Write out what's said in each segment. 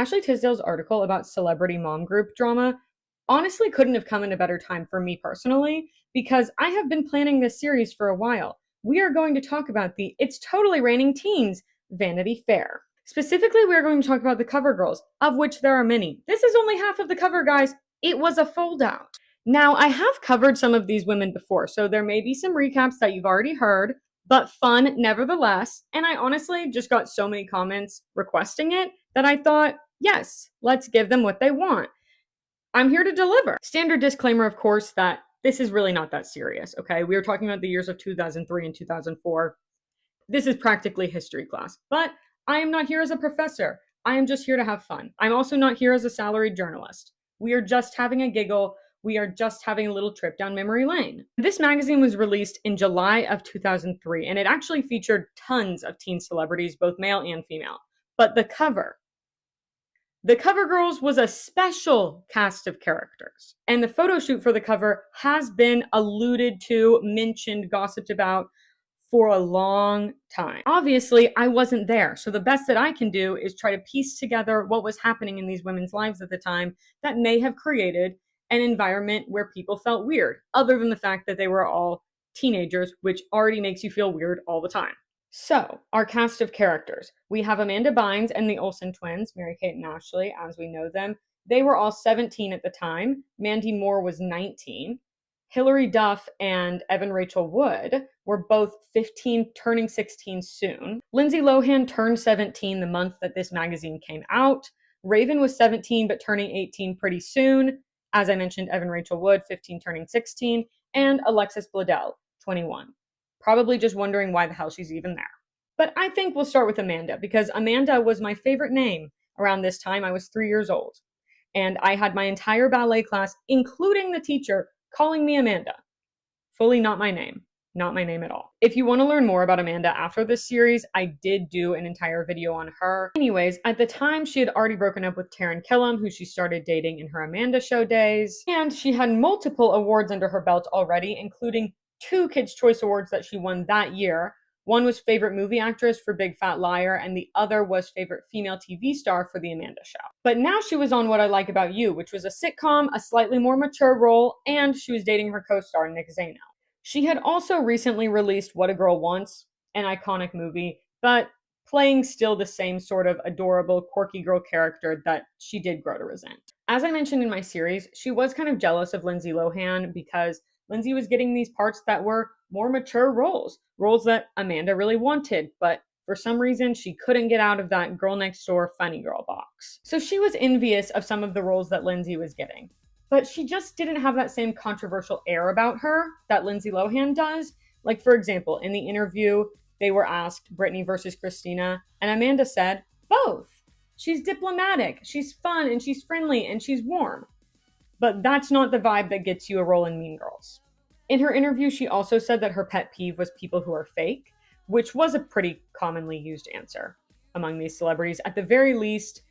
Ashley Tisdale's article about celebrity mom group drama honestly couldn't have come in a better time for me personally, because I have been planning this series for a while. We are going to talk about the It's Totally Raining Teens Vanity Fair. Specifically, we are going to talk about the cover girls, of which there are many. This is only half of the cover, guys. It was a fold-out. Now, I have covered some of these women before, so there may be some recaps that you've already heard, but fun nevertheless. And I honestly just got so many comments requesting it that I thought, yes, let's give them what they want. I'm here to deliver. Standard disclaimer, of course, that this is really not that serious, okay? We are talking about the years of 2003 and 2004. This is practically history class, but I am not here as a professor. I am just here to have fun. I'm also not here as a salaried journalist. We are just having a giggle. We are just having a little trip down memory lane. This magazine was released in July of 2003, and it actually featured tons of teen celebrities, both male and female. But the cover girls was a special cast of characters. And the photo shoot for the cover has been alluded to, mentioned, gossiped about for a long time. Obviously, I wasn't there, so the best that I can do is try to piece together what was happening in these women's lives at the time that may have created an environment where people felt weird, other than the fact that they were all teenagers, which already makes you feel weird all the time. So, our cast of characters. We have Amanda Bynes and the Olsen twins, Mary-Kate and Ashley, as we know them. They were all 17 at the time. Mandy Moore was 19. Hilary Duff and Evan Rachel Wood were both 15, turning 16 soon. Lindsay Lohan turned 17 the month that this magazine came out. Raven was 17 but turning 18 pretty soon. As I mentioned, Evan Rachel Wood, 15, turning 16. And Alexis Bledel, 21. Probably just wondering why the hell she's even there. But I think we'll start with Amanda, because Amanda was my favorite name around this time. I was 3 years old. And I had my entire ballet class, including the teacher, calling me Amanda. Fully not my name. Not my name at all. If you want to learn more about Amanda after this series, I did do an entire video on her. Anyways, at the time, she had already broken up with Taran Killam, who she started dating in her Amanda show days. And she had multiple awards under her belt already, including 2 Kids' Choice Awards that she won that year. One was Favorite Movie Actress for Big Fat Liar, and the other was Favorite Female TV Star for The Amanda Show. But now she was on What I Like About You, which was a sitcom, a slightly more mature role, and she was dating her co-star, Nick Zano. She had also recently released What a Girl Wants, an iconic movie, but playing still the same sort of adorable, quirky girl character that she did grow to resent. As I mentioned in my series, she was kind of jealous of Lindsay Lohan because Lindsay was getting these parts that were more mature roles that Amanda really wanted, but for some reason she couldn't get out of that girl next door funny girl box. So she was envious of some of the roles that Lindsay was getting, but she just didn't have that same controversial air about her that Lindsay Lohan does. Like, for example, in the interview, they were asked Britney versus Christina, and Amanda said, both. She's diplomatic, she's fun, and she's friendly, and she's warm. But that's not the vibe that gets you a role in Mean Girls. In her interview, she also said that her pet peeve was people who are fake, which was a pretty commonly used answer among these celebrities. At the very least,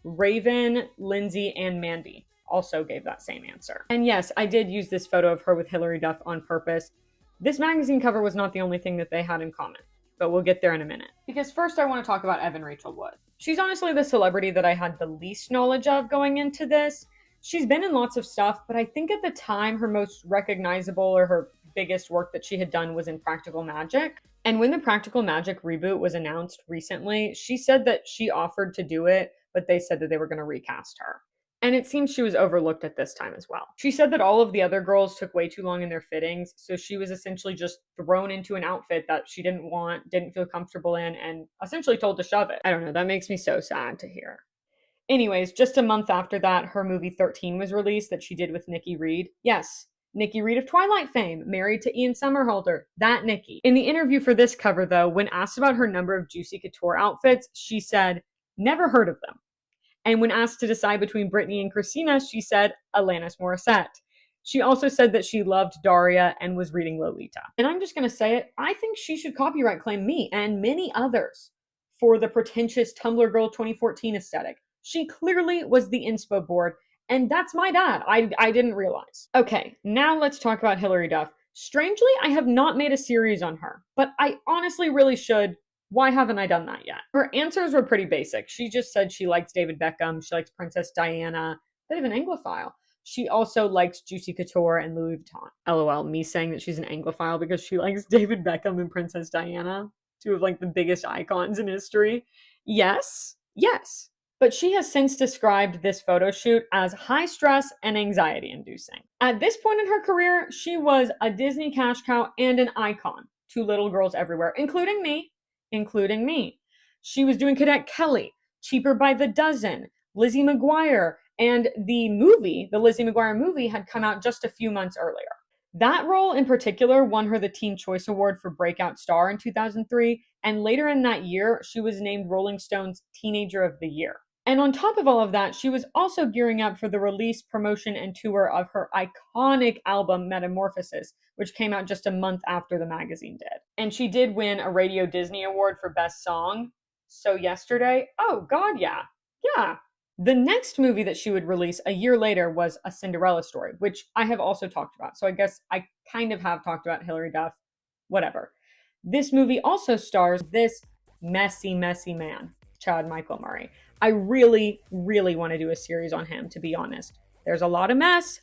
Raven, Lindsay, and Mandy also gave that same answer. And yes, I did use this photo of her with Hilary Duff on purpose. This magazine cover was not the only thing that they had in common, but we'll get there in a minute. Because first I want to talk about Evan Rachel Wood. She's honestly the celebrity that I had the least knowledge of going into this. She's been in lots of stuff, but I think at the time her most recognizable or her biggest work that she had done was in Practical Magic. And when the Practical Magic reboot was announced recently, she said that she offered to do it, but they said that they were going to recast her. And it seems she was overlooked at this time as well. She said that all of the other girls took way too long in their fittings, so she was essentially just thrown into an outfit that she didn't want, didn't feel comfortable in, and essentially told to shove it. I don't know, that makes me so sad to hear. Anyways, just a month after that, her movie 13 was released that she did with Nikki Reed. Yes, Nikki Reed of Twilight fame, married to Ian Somerhalder, that Nikki. In the interview for this cover though, when asked about her number of Juicy Couture outfits, she said, never heard of them. And when asked to decide between Britney and Christina, she said, Alanis Morissette. She also said that she loved Daria and was reading Lolita. And I'm just going to say it, I think she should copyright claim me and many others for the pretentious Tumblr Girl 2014 aesthetic. She clearly was the inspo board, and that's my bad. I didn't realize. Okay, now let's talk about Hilary Duff. Strangely, I have not made a series on her, but I honestly really should Why haven't I done that yet? Her answers were pretty basic. She just said she likes David Beckham, she likes Princess Diana, bit of an Anglophile. She also likes Juicy Couture and Louis Vuitton. LOL, me saying that she's an Anglophile because she likes David Beckham and Princess Diana, two of like the biggest icons in history. Yes, yes. But she has since described this photo shoot as high stress and anxiety inducing. At this point in her career, she was a Disney cash cow and an icon to little girls everywhere, including me. She was doing Cadet Kelly, Cheaper by the Dozen, Lizzie McGuire, and the Lizzie McGuire movie had come out just a few months earlier. That role in particular won her the Teen Choice Award for Breakout Star in 2003, and later in that year, she was named Rolling Stone's Teenager of the Year. And on top of all of that, she was also gearing up for the release, promotion, and tour of her iconic album Metamorphosis, which came out just a month after the magazine did. And she did win a Radio Disney Award for Best Song. So Yesterday, oh god, yeah. The next movie that she would release a year later was A Cinderella Story, which I have also talked about. So I guess I kind of have talked about Hilary Duff, whatever. This movie also stars this messy man, Chad Michael Murray. I really, really want to do a series on him, to be honest. There's a lot of mess.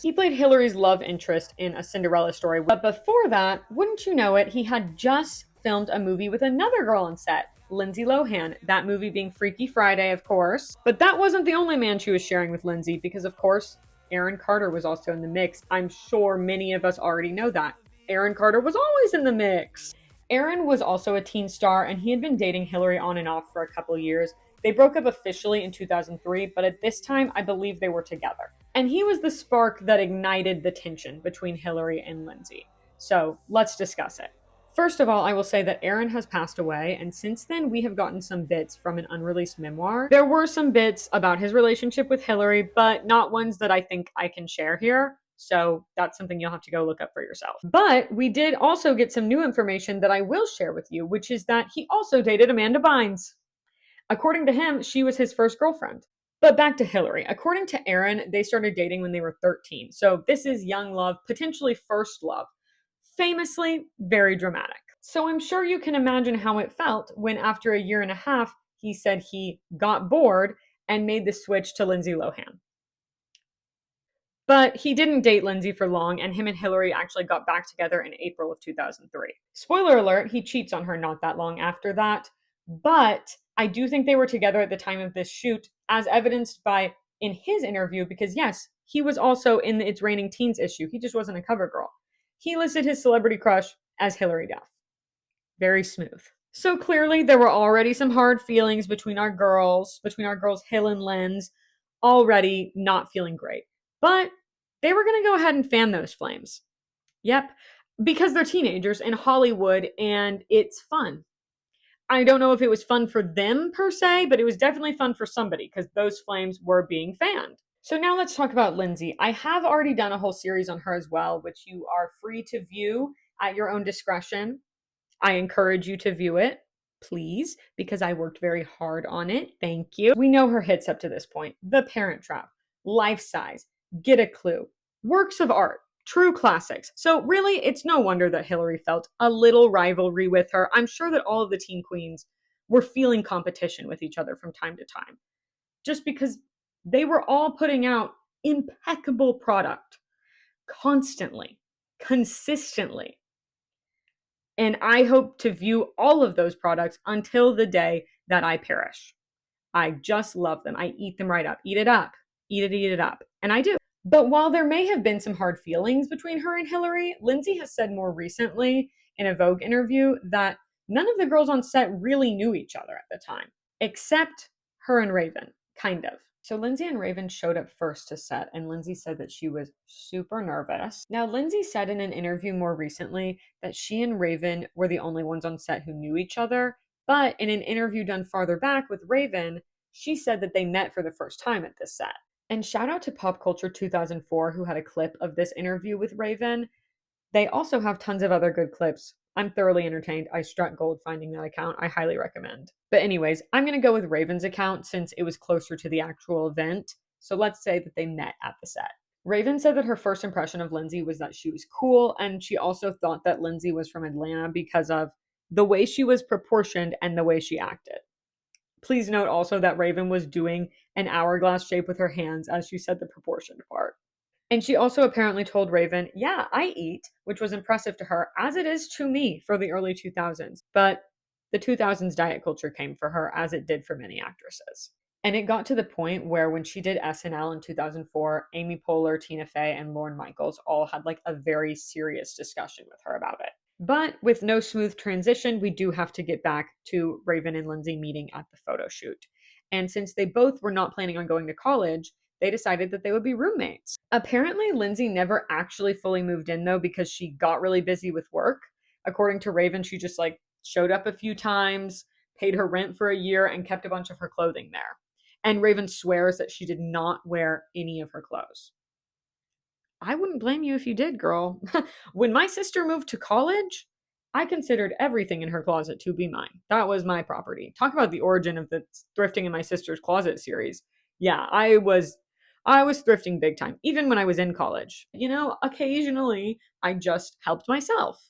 He played Hilary's love interest in A Cinderella Story. But before that, wouldn't you know it, he had just filmed a movie with another girl on set, Lindsay Lohan. That movie being Freaky Friday, of course. But that wasn't the only man she was sharing with Lindsay, because of course, Aaron Carter was also in the mix. I'm sure many of us already know that. Aaron Carter was always in the mix. Aaron was also a teen star, and he had been dating Hilary on and off for a couple years. They broke up officially in 2003, but at this time, I believe they were together. And he was the spark that ignited the tension between Hilary and Lindsay. So let's discuss it. First of all, I will say that Aaron has passed away, and since then we have gotten some bits from an unreleased memoir. There were some bits about his relationship with Hilary, but not ones that I think I can share here. So that's something you'll have to go look up for yourself. But we did also get some new information that I will share with you, which is that he also dated Amanda Bynes. According to him, she was his first girlfriend. But back to Hilary. According to Aaron, they started dating when they were 13. So this is young love, potentially first love. Famously, very dramatic. So I'm sure you can imagine how it felt when after a year and a half, he said he got bored and made the switch to Lindsay Lohan. But he didn't date Lindsay for long, and him and Hilary actually got back together in April of 2003. Spoiler alert, he cheats on her not that long after that. But I do think they were together at the time of this shoot, as evidenced by in his interview, because yes, he was also in the It's Raining Teens issue. He just wasn't a cover girl. He listed his celebrity crush as Hilary Duff. Very smooth. So clearly there were already some hard feelings between our girls Hill and Lens, already not feeling great. But they were going to go ahead and fan those flames. Yep, because they're teenagers in Hollywood and it's fun. I don't know if it was fun for them per se, but it was definitely fun for somebody because those flames were being fanned. So now let's talk about Lindsay. I have already done a whole series on her as well, which you are free to view at your own discretion. I encourage you to view it, please, because I worked very hard on it. Thank you. We know her hits up to this point. The Parent Trap, Life Size, Get a Clue, works of art, true classics. So really, it's no wonder that Hilary felt a little rivalry with her. I'm sure that all of the teen queens were feeling competition with each other from time to time, just because they were all putting out impeccable product constantly, consistently. And I hope to view all of those products until the day that I perish. I just love them. I eat them right up. Eat it up. Eat it up. And I do. But while there may have been some hard feelings between her and Hilary, Lindsay has said more recently in a Vogue interview that none of the girls on set really knew each other at the time, except her and Raven, kind of. So Lindsay and Raven showed up first to set, and Lindsay said that she was super nervous. Now, Lindsay said in an interview more recently that she and Raven were the only ones on set who knew each other, but in an interview done farther back with Raven, she said that they met for the first time at this set. And shout out to Pop Culture 2004, who had a clip of this interview with Raven. They also have tons of other good clips. I'm thoroughly entertained. I struck gold finding that account. I highly recommend. But anyways, I'm going to go with Raven's account since it was closer to the actual event. So let's say that they met at the set. Raven said that her first impression of Lindsay was that she was cool, and she also thought that Lindsay was from Atlanta because of the way she was proportioned and the way she acted. Please note also that Raven was doing an hourglass shape with her hands as she said the proportioned part. And she also apparently told Raven, yeah, I eat, which was impressive to her, as it is to me for the early 2000s. But the 2000s diet culture came for her, as it did for many actresses. And it got to the point where when she did SNL in 2004, Amy Poehler, Tina Fey, and Lorne Michaels all had like a very serious discussion with her about it. But with no smooth transition, we do have to get back to Raven and Lindsay meeting at the photo shoot. And since they both were not planning on going to college, they decided that they would be roommates. Apparently, Lindsay never actually fully moved in though because she got really busy with work. According to Raven, she just like showed up a few times, paid her rent for a year, and kept a bunch of her clothing there. And Raven swears that she did not wear any of her clothes. I wouldn't blame you if you did, girl. When my sister moved to college, I considered everything in her closet to be mine. That was my property. Talk about the origin of the thrifting in my sister's closet series. Yeah, I was thrifting big time, even when I was in college. You know, occasionally I just helped myself.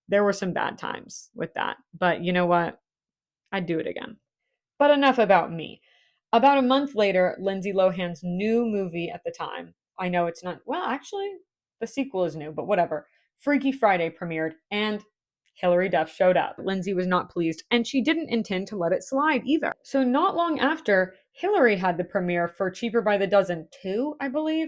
There were some bad times with that, but you know what? I'd do it again. But enough about me. About a month later, Lindsay Lohan's new movie at the time, I know it's not, well, actually, the sequel is new, but whatever, Freaky Friday premiered, and Hilary Duff showed up. Lindsay was not pleased, and she didn't intend to let it slide either. So not long after, Hilary had the premiere for Cheaper by the Dozen 2, I believe.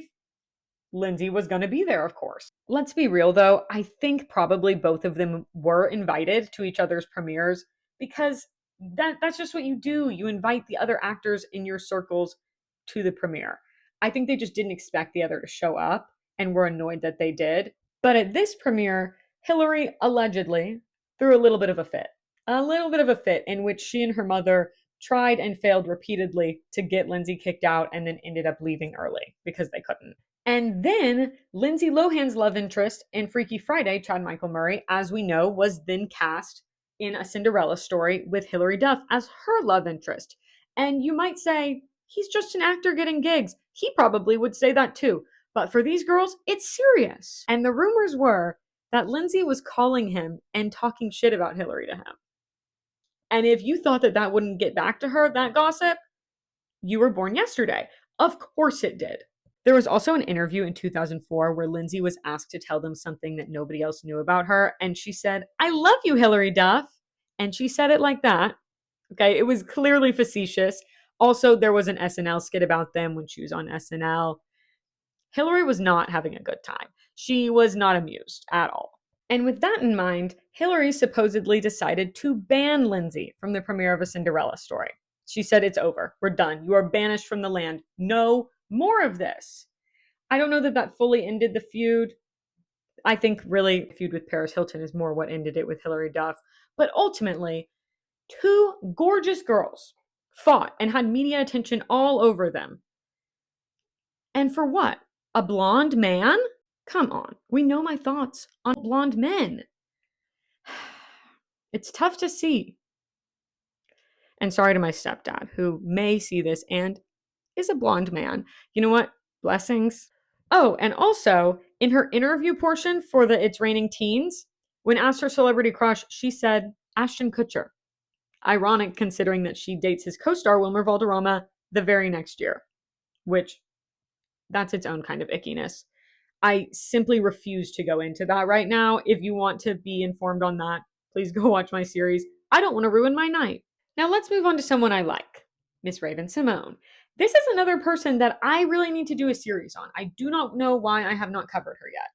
Lindsay was going to be there, of course. Let's be real, though. I think probably both of them were invited to each other's premieres because that's just what you do. You invite the other actors in your circles to the premiere. I think they just didn't expect the other to show up and were annoyed that they did. But at this premiere, Hilary allegedly threw a little bit of a fit. A little bit of a fit in which she and her mother tried and failed repeatedly to get Lindsay kicked out and then ended up leaving early because they couldn't. And then Lindsay Lohan's love interest in Freaky Friday, Chad Michael Murray, as we know, was then cast in A Cinderella Story with Hilary Duff as her love interest. And you might say, he's just an actor getting gigs. He probably would say that too. But for these girls, it's serious. And the rumors were that Lindsay was calling him and talking shit about Hilary to him. And if you thought that that wouldn't get back to her, that gossip, you were born yesterday. Of course it did. There was also an interview in 2004 where Lindsay was asked to tell them something that nobody else knew about her. And she said, I love you, Hilary Duff. And she said it like that. Okay, it was clearly facetious. Also, there was an SNL skit about them when she was on SNL. Hilary was not having a good time. She was not amused at all. And with that in mind, Hilary supposedly decided to ban Lindsay from the premiere of A Cinderella Story. She said, it's over. We're done. You are banished from the land. No more of this. I don't know that that fully ended the feud. I think really the feud with Paris Hilton is more what ended it with Hilary Duff. But ultimately, two gorgeous girls fought and had media attention all over them. And for what? A blonde man? Come on. We know my thoughts on blonde men. It's tough to see. And sorry to my stepdad, who may see this and is a blonde man. You know what? Blessings. Oh, and also, in her interview portion for the It's Raining Teens, when asked her celebrity crush, she said Ashton Kutcher. Ironic considering that she dates his co-star Wilmer Valderama the very next year, which that's its own kind of ickiness. I simply refuse to go into that right now. If you want to be informed on that, please go watch my series. I don't want to ruin my night. Now let's move on to someone I like, Miss Raven Symone. This is another person that I really need to do a series on. I do not know why I have not covered her yet.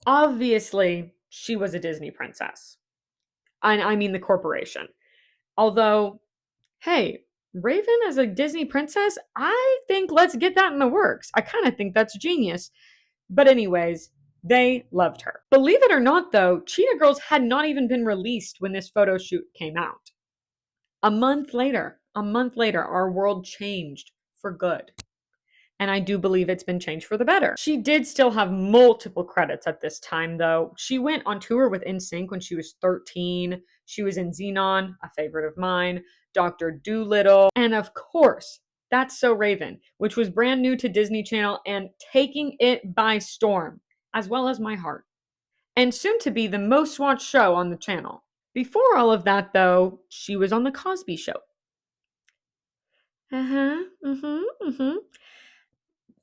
Obviously, she was a Disney princess. And I mean the corporation. Although, hey, Raven as a Disney princess, I think let's get that in the works. I kind of think that's genius. But anyways, they loved her. Believe it or not, though, Cheetah Girls had not even been released when this photo shoot came out. A month later, our world changed for good. And I do believe it's been changed for the better. She did still have multiple credits at this time, though. She went on tour with NSYNC when she was 13. She was in Xenon, a favorite of mine, Dr. Dolittle, and of course, That's So Raven, which was brand new to Disney Channel and taking it by storm, as well as my heart. And soon to be the most watched show on the channel. Before all of that, though, she was on The Cosby Show.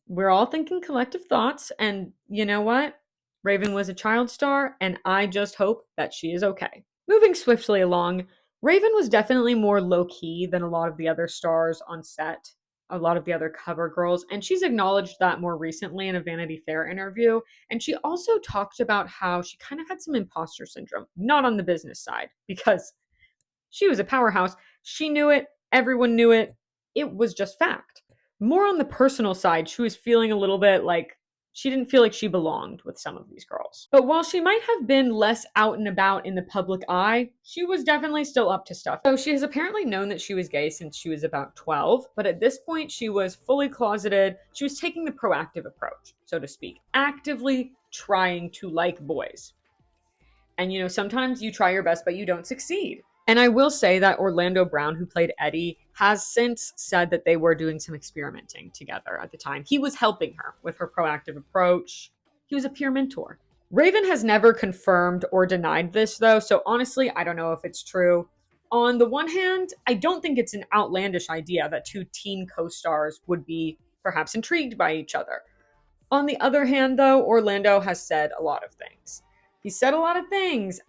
We're all thinking collective thoughts, and you know what? Raven was a child star, and I just hope that she is okay. Moving swiftly along, Raven was definitely more low-key than a lot of the other stars on set, a lot of the other cover girls, and she's acknowledged that more recently in a Vanity Fair interview. And she also talked about how she kind of had some imposter syndrome, not on the business side, because she was a powerhouse. She knew it, everyone knew it. It was just fact. More on the personal side, she was feeling a little bit like she didn't feel like she belonged with some of these girls. But while she might have been less out and about in the public eye, she was definitely still up to stuff. So she has apparently known that she was gay since she was about 12, but at this point she was fully closeted. She was taking the proactive approach, so to speak, actively trying to like boys. And sometimes you try your best, but you don't succeed. And I will say that Orlando Brown, who played Eddie, has since said that they were doing some experimenting together at the time. He was helping her with her proactive approach. He was a peer mentor. Raven has never confirmed or denied this, though, so honestly, I don't know if it's true. On the one hand, I don't think it's an outlandish idea that two teen co-stars would be perhaps intrigued by each other. On the other hand, though, Orlando has said a lot of things. He said a lot of things.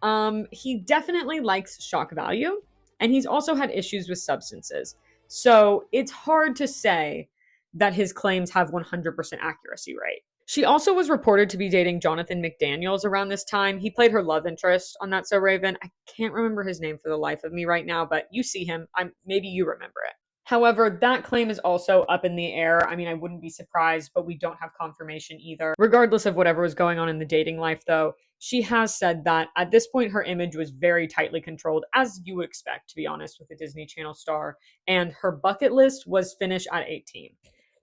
He definitely likes shock value, and he's also had issues with substances. So it's hard to say that his claims have 100% accuracy rate. She also was reported to be dating Jonathan McDaniels around this time. He played her love interest on That's So Raven. I can't remember his name for the life of me right now, but you see him. Maybe you remember it. However, that claim is also up in the air. I mean, I wouldn't be surprised, but we don't have confirmation either. Regardless of whatever was going on in the dating life, though, she has said that at this point her image was very tightly controlled, as you would expect, to be honest, with a Disney Channel star, and her bucket list was finish at 18.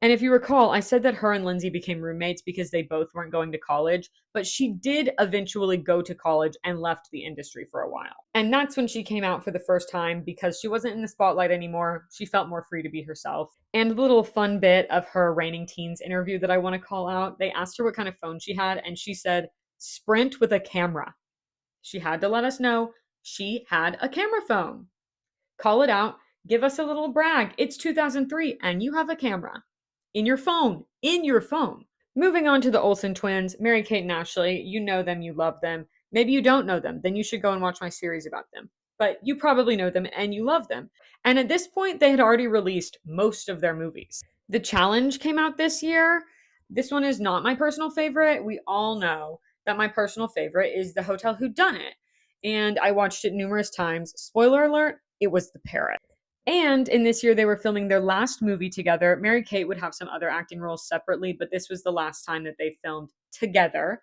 And if you recall, I said that her and Lindsay became roommates because they both weren't going to college, but she did eventually go to college and left the industry for a while. And that's when she came out for the first time because she wasn't in the spotlight anymore. She felt more free to be herself. And a little fun bit of her Reigning Teens interview that I want to call out, they asked her what kind of phone she had, and she said, Sprint with a camera. She had to let us know she had a camera phone. Call it out. Give us a little brag. It's 2003 and you have a camera. In your phone. Moving on to the Olsen twins, Mary-Kate and Ashley. You know them, you love them. Maybe you don't know them, then you should go and watch my series about them. But you probably know them and you love them. And at this point, they had already released most of their movies. The Challenge came out this year. This one is not my personal favorite. We all know that my personal favorite is The Hotel Whodunit. And I watched it numerous times. Spoiler alert, it was The Parrot. And in this year, they were filming their last movie together. Mary-Kate would have some other acting roles separately, but this was the last time that they filmed together.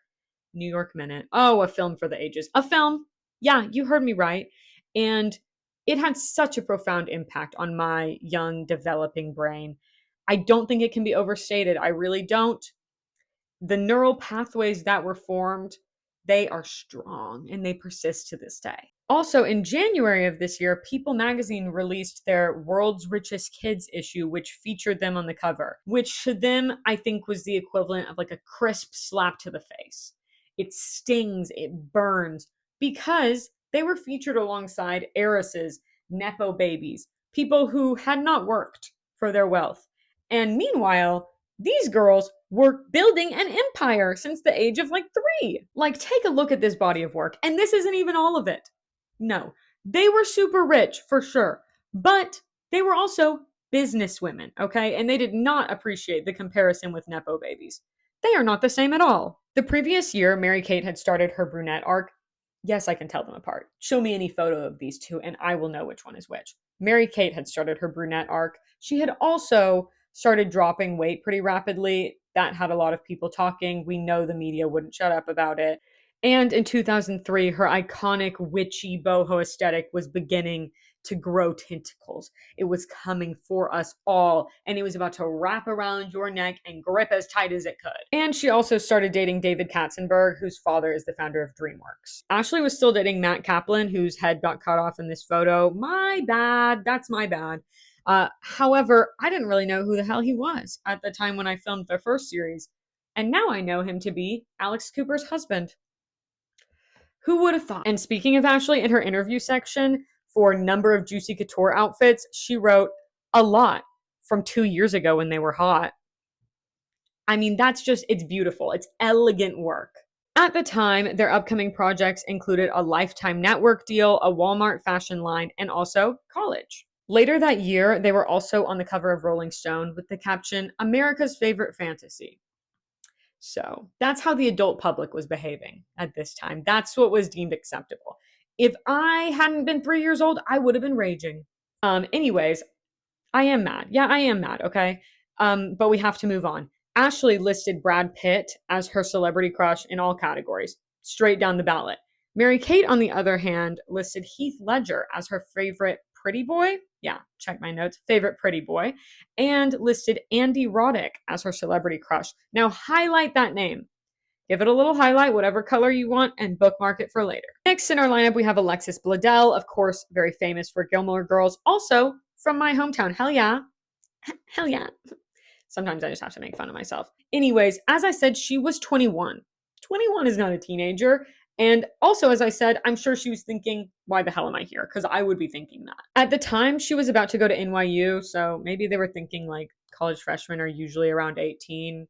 New York Minute. Oh, a film for the ages. A film. Yeah, you heard me right. And it had such a profound impact on my young, developing brain. I don't think it can be overstated. I really don't. The neural pathways that were formed, they are strong and they persist to this day. Also, in January of this year, People magazine released their World's Richest Kids issue, which featured them on the cover, which to them, I think, was the equivalent of like a crisp slap to the face. It stings, it burns, because they were featured alongside heiresses, nepo babies, people who had not worked for their wealth. And meanwhile, these girls were building an empire since the age of like 3. Like, take a look at this body of work, and this isn't even all of it. No, they were super rich for sure, but they were also businesswomen, okay? And they did not appreciate the comparison with nepo babies. They are not the same at all. The previous year, Mary-Kate had started her brunette arc. Yes, I can tell them apart. Show me any photo of these two and I will know which one is which. Mary-Kate had started her brunette arc. She had also started dropping weight pretty rapidly. That had a lot of people talking. We know the media wouldn't shut up about it. And in 2003, her iconic witchy boho aesthetic was beginning to grow tentacles. It was coming for us all, and it was about to wrap around your neck and grip as tight as it could. And she also started dating David Katzenberg, whose father is the founder of DreamWorks. Ashley was still dating Matt Kaplan, whose head got cut off in this photo. My bad. That's my bad. However, I didn't really know who the hell he was at the time when I filmed their first series. And now I know him to be Alex Cooper's husband. Who would have thought? And speaking of Ashley, in her interview section for number of Juicy Couture outfits, she wrote a lot from 2 years ago when they were hot. I mean, it's beautiful. It's elegant work. At the time, their upcoming projects included a Lifetime Network deal, a Walmart fashion line, and also college. Later that year, they were also on the cover of Rolling Stone with the caption, America's Favorite Fantasy. So that's how the adult public was behaving at this time. That's what was deemed acceptable. If I hadn't been 3 years old, I would have been raging. Anyways, I am mad. Yeah, I am mad, okay? But we have to move on. Ashley listed Brad Pitt as her celebrity crush in all categories, straight down the ballot. Mary-Kate, on the other hand, listed Heath Ledger as her favorite pretty boy. Yeah, check my notes. Favorite pretty boy. And listed Andy Roddick as her celebrity crush. Now highlight that name. Give it a little highlight, whatever color you want, and bookmark it for later. Next in our lineup, we have Alexis Bledel, of course, very famous for Gilmore Girls. Also from my hometown. Hell yeah. Hell yeah. Sometimes I just have to make fun of myself. Anyways, as I said, she was 21. 21 is not a teenager. And also, as I said, I'm sure she was thinking, why the hell am I here? Because I would be thinking that. At the time, she was about to go to NYU, so maybe they were thinking like college freshmen are usually around 18,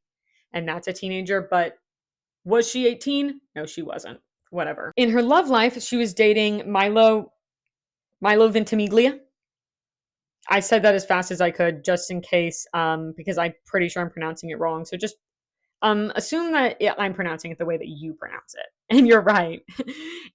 and that's a teenager. But was she 18? No, she wasn't. Whatever. In her love life, she was dating Milo Ventimiglia. I said that as fast as I could, just in case, because I'm pretty sure I'm pronouncing it wrong. So just assume that I'm pronouncing it the way that you pronounce it. And you're right.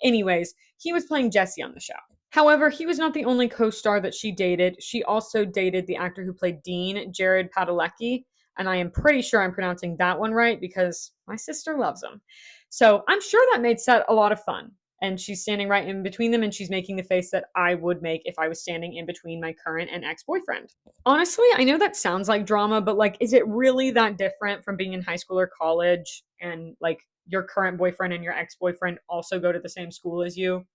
Anyways, he was playing Jesse on the show. However, he was not the only co-star that she dated. She also dated the actor who played Dean, Jared Padalecki. And I am pretty sure I'm pronouncing that one right because my sister loves him. So I'm sure that made set a lot of fun. And she's standing right in between them, and she's making the face that I would make if I was standing in between my current and ex-boyfriend. Honestly, I know that sounds like drama, but like, is it really that different from being in high school or college and like your current boyfriend and your ex-boyfriend also go to the same school as you?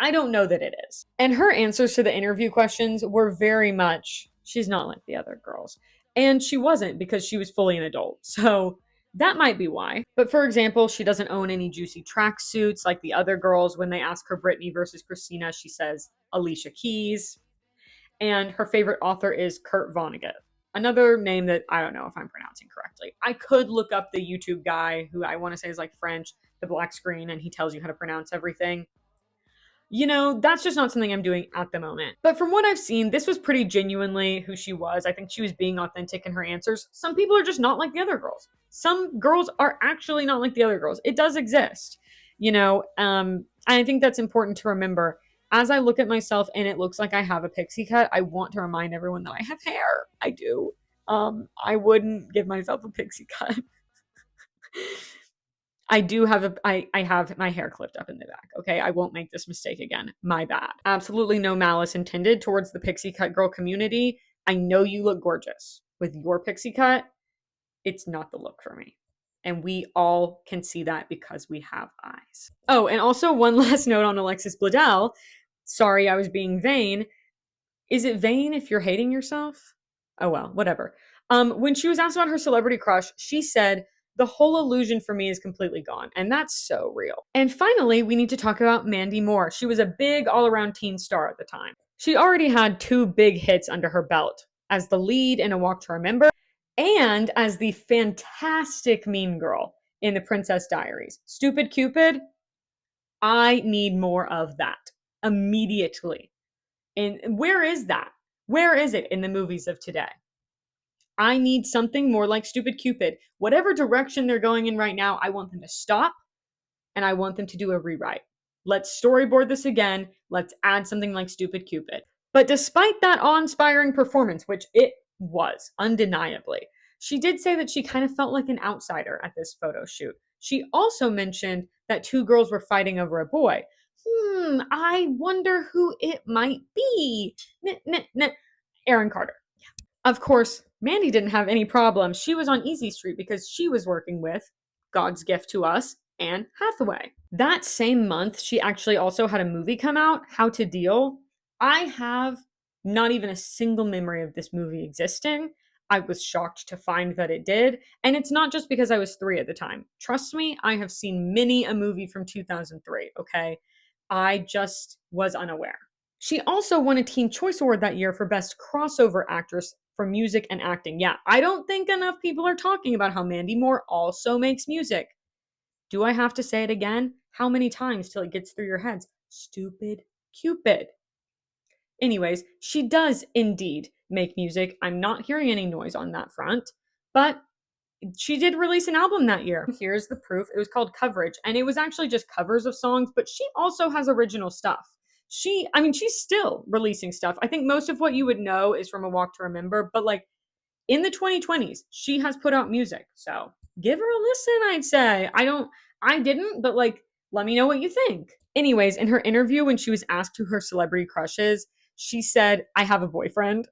I don't know that it is. And her answers to the interview questions were very much, she's not like the other girls. And she wasn't, because she was fully an adult. So that might be why. But for example, she doesn't own any juicy tracksuits like the other girls. When they ask her Britney versus Christina, she says Alicia Keys. And her favorite author is Kurt Vonnegut. Another name that I don't know if I'm pronouncing correctly. I could look up the YouTube guy who I want to say is like French, the black screen, and he tells you how to pronounce everything. You know, that's just not something I'm doing at the moment. But from what I've seen, this was pretty genuinely who she was. I think she was being authentic in her answers. Some people are just not like the other girls. Some girls are actually not like the other girls. It does exist, you know. I think that's important to remember. As I look at myself and it looks like I have a pixie cut, I want to remind everyone that I have hair. I do. I wouldn't give myself a pixie cut. I do have I have my hair clipped up in the back. Okay, I won't make this mistake again. My bad. Absolutely no malice intended towards the pixie cut girl community. I know you look gorgeous with your pixie cut. It's not the look for me. And we all can see that because we have eyes. Oh, and also one last note on Alexis Bledel. Sorry, I was being vain. Is it vain if you're hating yourself? Oh well, whatever. When she was asked about her celebrity crush, she said, the whole illusion for me is completely gone. And that's so real. And finally, we need to talk about Mandy Moore. She was a big all-around teen star at the time. She already had 2 big hits under her belt as the lead in A Walk to Remember and as the fantastic mean girl in The Princess Diaries. Stupid Cupid, I need more of that immediately. And where is that? Where is it in the movies of today? I need something more like Stupid Cupid. Whatever direction they're going in right now, I want them to stop and I want them to do a rewrite. Let's storyboard this again. Let's add something like Stupid Cupid. But despite that awe-inspiring performance, which it was, undeniably, she did say that she kind of felt like an outsider at this photo shoot. She also mentioned that 2 girls were fighting over a boy. I wonder who it might be. Aaron Carter. Yeah. Of course, Mandy didn't have any problems. She was on Easy Street because she was working with God's gift to us, Anne Hathaway. That same month, she actually also had a movie come out, How to Deal. I have not even a single memory of this movie existing. I was shocked to find that it did. And it's not just because I was 3 at the time. Trust me, I have seen many a movie from 2003, okay? I just was unaware. She also won a Teen Choice Award that year for Best Crossover Actress for Music and Acting. Yeah, I don't think enough people are talking about how Mandy Moore also makes music. Do I have to say it again? How many times till it gets through your heads? Stupid Cupid. Anyways, she does indeed make music. I'm not hearing any noise on that front, but she did release an album that year. Here's the proof. It was called Coverage, and it was actually just covers of songs, but she also has original stuff. She's still releasing stuff. I think most of what you would know is from A Walk to Remember, but like in the 2020s, she has put out music. So give her a listen, I'd say. I didn't, but like, let me know what you think. Anyways, in her interview, when she was asked who her celebrity crush is, she said, I have a boyfriend.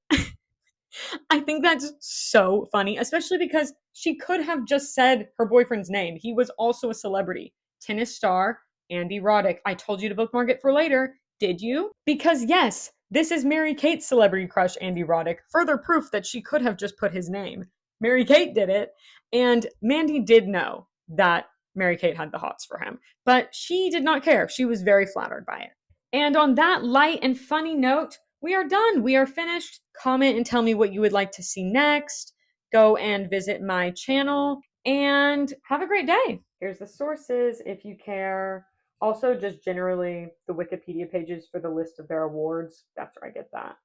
I think that's so funny, especially because she could have just said her boyfriend's name. He was also a celebrity. Tennis star, Andy Roddick. I told you to bookmark it for later. Did you? Because yes, this is Mary-Kate's celebrity crush, Andy Roddick. Further proof that she could have just put his name. Mary-Kate did it. And Mandy did know that Mary-Kate had the hots for him. But she did not care. She was very flattered by it. And on that light and funny note, we are done. We are finished. Comment and tell me what you would like to see next. Go and visit my channel and have a great day. Here's the sources if you care. Also, just generally the Wikipedia pages for the list of their awards. That's where I get that.